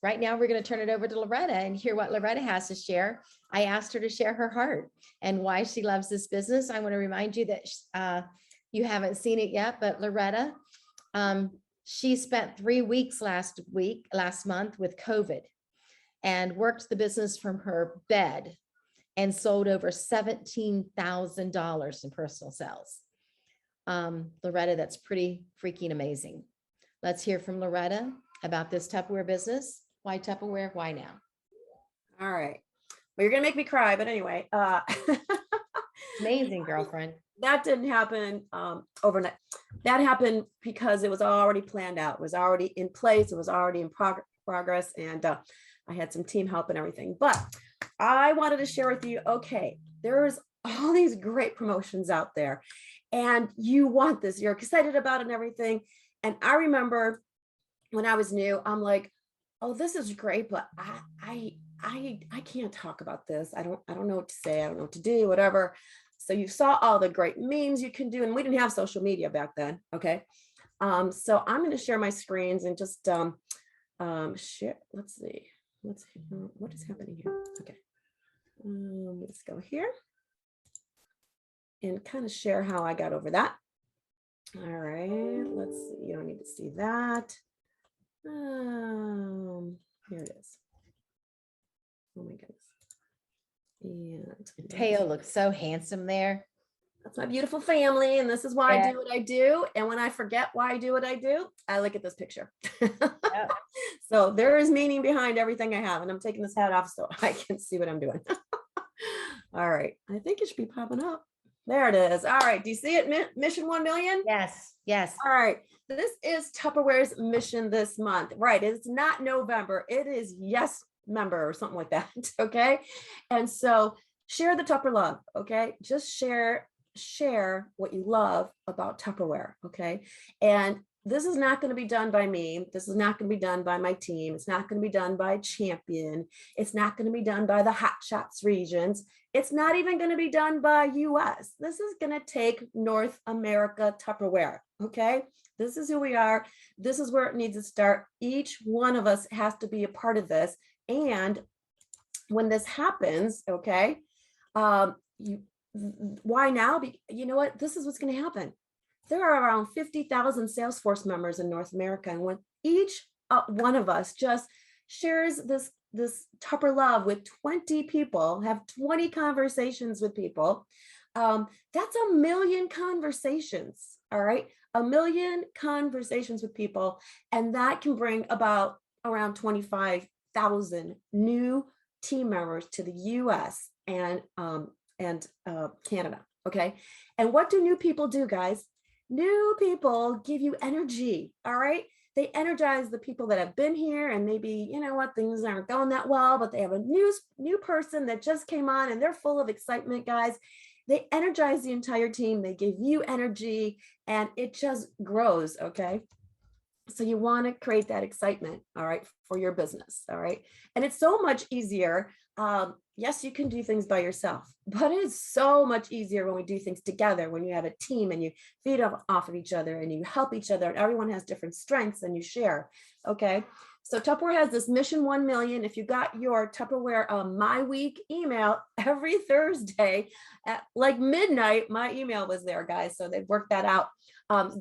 right now we're going to turn it over to Loretta and hear what Loretta has to share. I asked her to share her heart and why she loves this business. I want to remind you that you haven't seen it yet, but Loretta, she spent 3 weeks last month with COVID and worked the business from her bed and sold over $17,000 in personal sales. Loretta, that's pretty freaking amazing. Let's hear from Loretta about this Tupperware business. Why Tupperware? Why now? All right. Well, you're going to make me cry, but anyway. Amazing, girlfriend. That didn't happen overnight. That happened because it was already planned out. It was already in place. It was already in progress. And I had some team help and everything. But I wanted to share with you, okay, there's all these great promotions out there. And you want this. You're excited about it and everything. And I remember when I was new, I'm like, oh, this is great, but I can't talk about this. I don't know what to say. I don't know what to do, whatever. So you saw all the great memes you can do, and we didn't have social media back then. Okay. So I'm going to share my screens and just share. Let's see. What is happening here? Okay. Let's go here and kind of share how I got over that. All right. Let's see. You don't need to see that. Here it is. Oh my goodness. And Teo looks so handsome there. That's my beautiful family, and this is why I do what I do. And when I forget why I do what I do, I look at this picture. So there is meaning behind everything I have, and I'm taking this hat off so I can see what I'm doing. All right, I think it should be popping up. There it is. All right, do you see it? Mission 1 million? Yes, yes. All right, this is Tupperware's mission this month. Right, it's not November. It is yes member or something like that. Okay, and so share the Tupper love. Okay, just share what you love about Tupperware. Okay, and this is not going to be done by me. This is not going to be done by my team. It's not going to be done by Champion. It's not going to be done by the Hot Shots regions. It's not even going to be done by US. This is going to take North America Tupperware. Okay, this is who we are. This is where it needs to start. Each one of us has to be a part of this. And when this happens, okay, why now? You know what? This is what's going to happen. There are around 50,000 Salesforce members in North America. And when each one of us just shares this Tupper love with 20 people, have 20 conversations with people, that's 1 million conversations. All right. 1 million conversations with people. And that can bring about around 25,000 new team members to the US and Canada. Okay. And what do new people do, guys? New people give you energy. All right. They energize the people that have been here, and maybe, you know what, things aren't going that well, but they have a new person that just came on and they're full of excitement, guys. They energize the entire team. They give you energy and it just grows. Okay. So you want to create that excitement, all right, for your business, all right? And it's so much easier. Yes, you can do things by yourself, but it is so much easier when we do things together, when you have a team and you feed off of each other and you help each other, and everyone has different strengths and you share, okay? So Tupperware has this mission 1 million. If you got your Tupperware My Week email every Thursday at like midnight, my email was there, guys. So they've worked that out.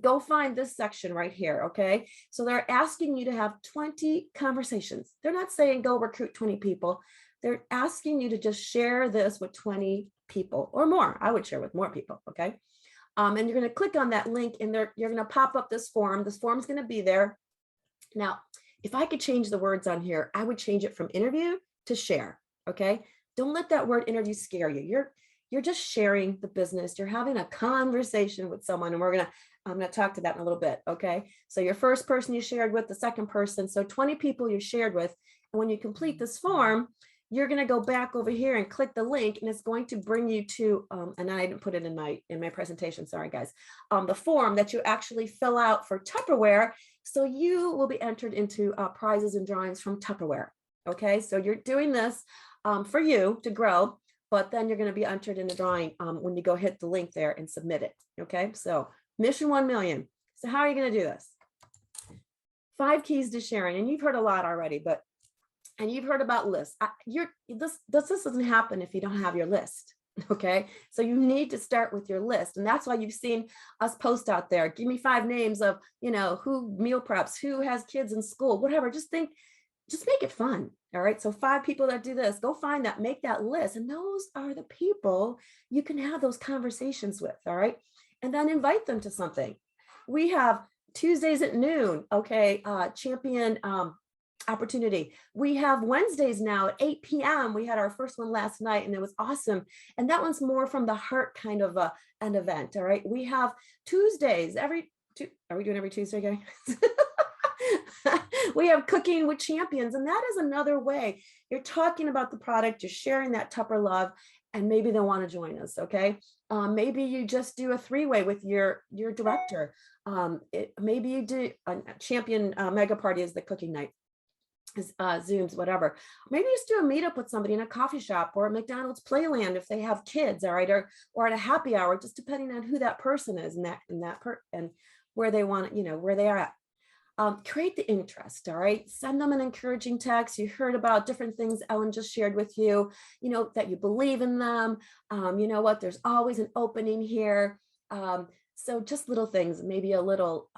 Go find this section right here, okay? So they're asking you to have 20 conversations. They're not saying go recruit 20 people. They're asking you to just share this with 20 people or more. I would share with more people, okay? And you're going to click on that link and you're going to pop up this form. This form is going to be there. Now, if I could change the words on here, I would change it from interview to share, okay? Don't let that word interview scare you. You're just sharing the business. You're having a conversation with someone, and I'm going to talk to that in a little bit, okay? So your first person you shared with, the second person, so 20 people you shared with. And when you complete this form, you're going to go back over here and click the link, and it's going to bring you to, and I didn't put it in my presentation, sorry guys, the form that you actually fill out for Tupperware. So you will be entered into prizes and drawings from Tupperware, okay? So you're doing this for you to grow, but then you're going to be entered in the drawing when you go hit the link there and submit it, okay? So mission 1 million. So how are you going to do this? 5 keys to sharing, and you've heard a lot already, and you've heard about lists. This doesn't happen if you don't have your list. Okay, so you need to start with your list, and that's why you've seen us post out there. Give me 5 names of, who meal preps, who has kids in school, whatever. Just make it fun. All right, so 5 people that do this. Go find that, make that list, and those are the people you can have those conversations with. All right, and then invite them to something. We have Tuesdays at noon. Okay, champion opportunity. We have Wednesdays now at 8 p.m. We had our first one last night and it was awesome. And that one's more from the heart kind of an event. All right. We have Tuesdays are we doing every Tuesday, guys? We have cooking with champions. And that is another way you're talking about the product, you're sharing that Tupper love, and maybe they'll want to join us. Okay. Maybe you just do a 3-way with your director. Maybe you do a champion mega party is the cooking night. Zooms, whatever. Maybe just do a meetup with somebody in a coffee shop or a McDonald's Playland if they have kids, all right, or at a happy hour, just depending on who that person is and where they want, where they are at. Create the interest, all right. Send them an encouraging text. You heard about different things Ellen just shared with you, that you believe in them. You know what? There's always an opening here. So just little things, maybe a little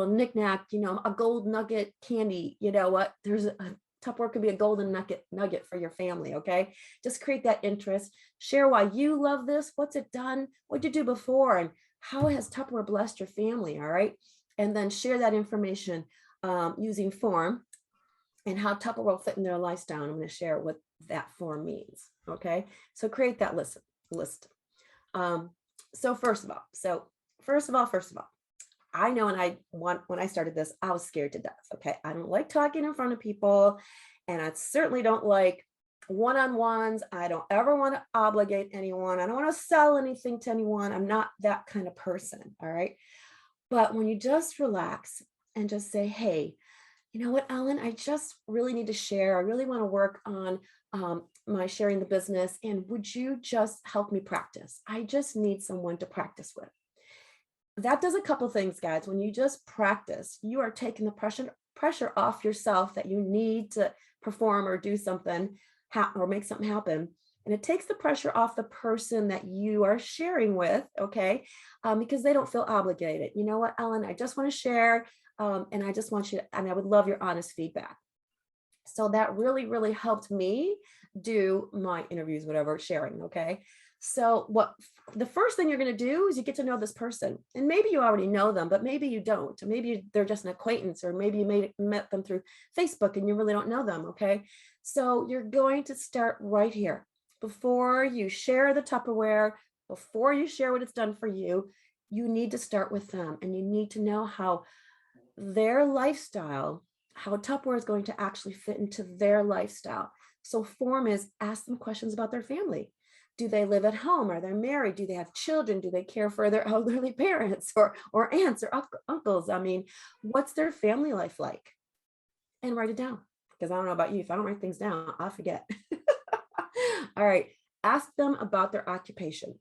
knickknack, a gold nugget candy, there's a Tupperware could be a golden nugget for your family. Okay. Just create that interest, share why you love this. What's it done? What'd you do before? And how has Tupperware blessed your family? All right. And then share that information using form and how Tupperware will fit in their lifestyle. I'm going to share what that form means. Okay. So create that list. So first of all, I know when I started this, I was scared to death. Okay. I don't like talking in front of people, and I certainly don't like one-on-ones. I don't ever want to obligate anyone. I don't want to sell anything to anyone. I'm not that kind of person. All right. But when you just relax and just say, hey, you know what, Ellen, I just really need to share. I really want to work on my sharing the business. And would you just help me practice? I just need someone to practice with. That does a couple things, guys. When you just practice, you are taking the pressure off yourself that you need to perform or do something or make something happen. And it takes the pressure off the person that you are sharing with, okay? Because they don't feel obligated. You know what, Ellen, I just want to share, and I just want you to, and I would love your honest feedback. So that really, really helped me do my interviews, whatever, sharing, okay? So the first thing you're going to do is you get to know this person, and maybe you already know them, but maybe you don't. Maybe they're just an acquaintance, or maybe you met them through Facebook and you really don't know them, okay? So you're going to start right here. Before you share the Tupperware, before you share what it's done for you, you need to start with them, and you need to know how their lifestyle, how Tupperware is going to actually fit into their lifestyle. So form is ask them questions about their family. Do they live at home? Are they married? Do they have children? Do they care for their elderly parents or aunts or uncles? I mean, what's their family life like? And write it down, because I don't know about you. If I don't write things down, I'll forget. All right. Ask them about their occupation.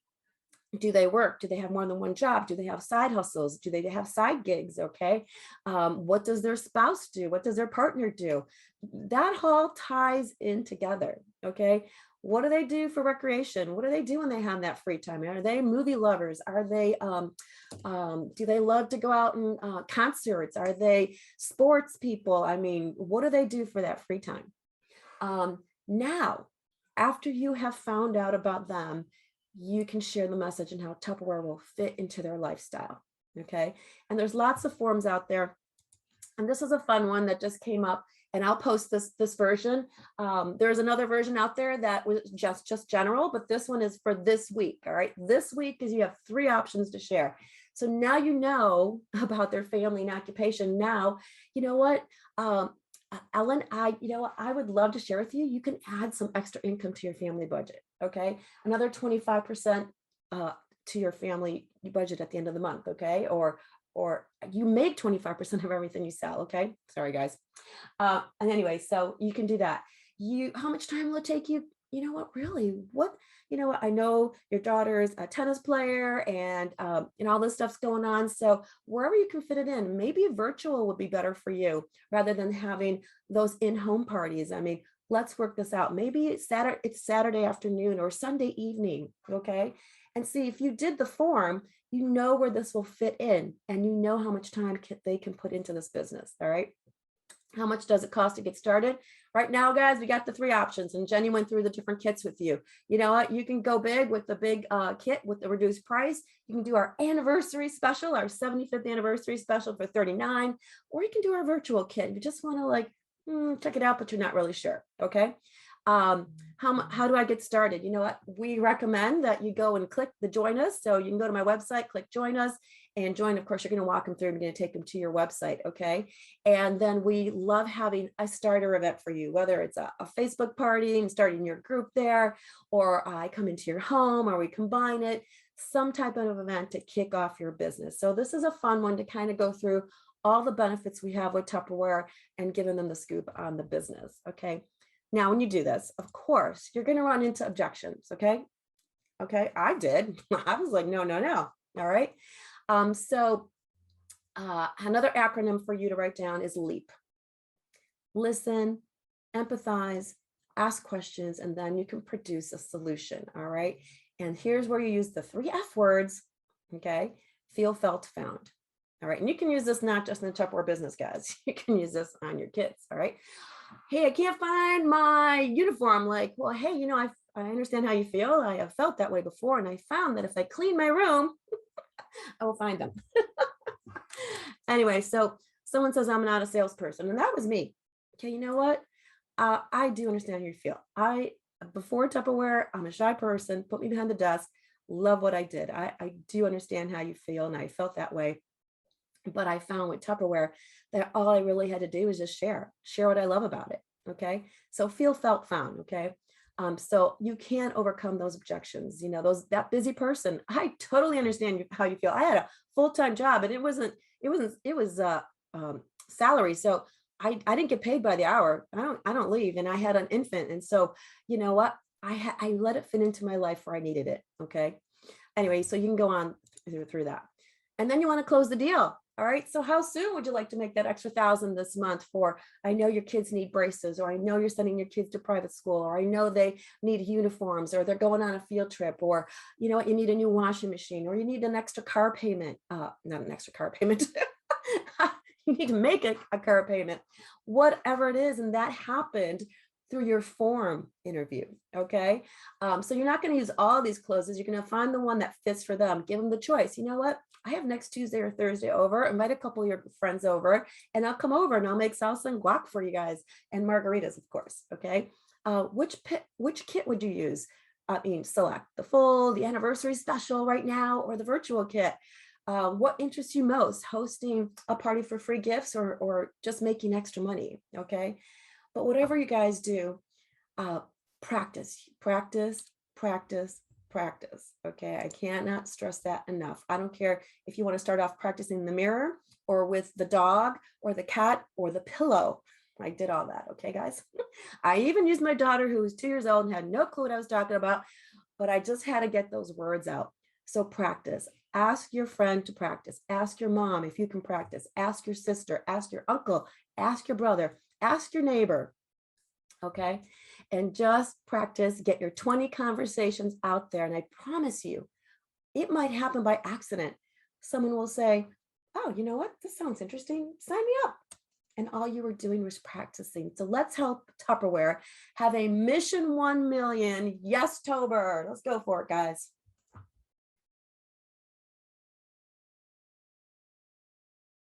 Do they work? Do they have more than one job? Do they have side hustles? Do they have side gigs? Okay. What does their spouse do? What does their partner do? That all ties in together. Okay. What do they do for recreation? What do they do when they have that free time? Are they movie lovers? Are they, do they love to go out and concerts? Are they sports people? I mean, what do they do for that free time? Now, after you have found out about them, you can share the message and how Tupperware will fit into their lifestyle. Okay. And there's lots of forms out there. And this is a fun one that just came up, and I'll post this version. There's another version out there that was just general, but this one is for this week. All right. This week is you have 3 options to share. So now you know about their family and occupation. Now, you know what, Ellen, I would love to share with you. You can add some extra income to your family budget. Okay. Another 25% to your family budget at the end of the month. Okay. Or you make 25% of everything you sell. Okay. Sorry, guys. And anyway, so you can do that. How much time will it take you? you know what, really, you know what, I know your daughter is a tennis player and all this stuff's going on. So wherever you can fit it in, maybe virtual would be better for you rather than having those in-home parties. I mean, let's work this out. Maybe it's Saturday afternoon or Sunday evening, okay? And see if you did the form, you know where this will fit in and you know how much time they can put into this business, all right? How much does it cost to get started? Right now, guys, we got the 3 options and Jenny went through the different kits with you. You know what? You can go big with the big kit with the reduced price. You can do our anniversary special, our 75th anniversary special for $39, or you can do our virtual kit. You just want to like, check it out, but you're not really sure, okay? How do I get started? You know what? We recommend that you go and click the join us. So you can go to my website, click join us and join. Of course, you're going to walk them through. You're going to take them to your website. Okay. And then we love having a starter event for you, whether it's a Facebook party and starting your group there, or I come into your home, or we combine it, some type of event to kick off your business. So this is a fun one to kind of go through all the benefits we have with Tupperware and giving them the scoop on the business. Okay. Now, when you do this, of course, you're going to run into objections. Okay. Okay. I did. I was like, no, no, no. All right. So another acronym for you to write down is LEAP. Listen, empathize, ask questions, and then you can produce a solution. All right. And here's where you use the 3 F words. Okay. Feel, felt, found. All right. And you can use this not just in the Tupperware business, guys. You can use this on your kids. All right. Hey, I can't find my uniform. Like, well, hey, you know, I understand how you feel. I have felt that way before. And I found that if I clean my room, I will find them. Anyway, so someone says I'm not a salesperson, and that was me. Okay, you know what? I do understand how you feel. Before Tupperware, I'm a shy person, put me behind the desk, love what I did. I do understand how you feel, and I felt that way. But I found with Tupperware that all I really had to do was just share what I love about it. Okay. So feel, felt, found. Okay. So you can overcome those objections, you know, that busy person. I totally understand how you feel. I had a full-time job and it was salary. So I didn't get paid by the hour. I don't leave. And I had an infant. And so, you know what? I let it fit into my life where I needed it. Okay. Anyway, so you can go on through that. And then you want to close the deal. All right. So how soon would you like to make that extra $1,000 this month for, I know your kids need braces, or I know you're sending your kids to private school, or I know they need uniforms, or they're going on a field trip, or you know what, you need a new washing machine, or you need an extra car payment. Not an extra car payment. You need to make a car payment, whatever it is. And that happened through your form interview. Okay. So you're not going to use all these closes. You're going to find the one that fits for them. Give them the choice. You know what? I have next Tuesday or Thursday over, invite a couple of your friends over, and I'll come over and I'll make salsa and guac for you guys, and margaritas, of course. Okay. Which kit would you use? I mean, select the anniversary special right now, or the virtual kit. What interests you most? Hosting a party for free gifts, or just making extra money. Okay. But whatever you guys do, practice, practice, practice, practice. Okay. I cannot stress that enough. I don't care if you want to start off practicing in the mirror, or with the dog, or the cat, or the pillow. I did all that. Okay, guys. I even used my daughter, who was 2 years old and had no clue what I was talking about, but I just had to get those words out. So practice. Ask your friend to practice. Ask your mom if you can practice. Ask your sister. Ask your uncle. Ask your brother. Ask your neighbor. Okay. And just practice, get your 20 conversations out there. And I promise you, it might happen by accident. Someone will say, oh, you know what? This sounds interesting. Sign me up. And all you were doing was practicing. So let's help Tupperware have a mission 1 million. Yes, Tober. Let's go for it, guys.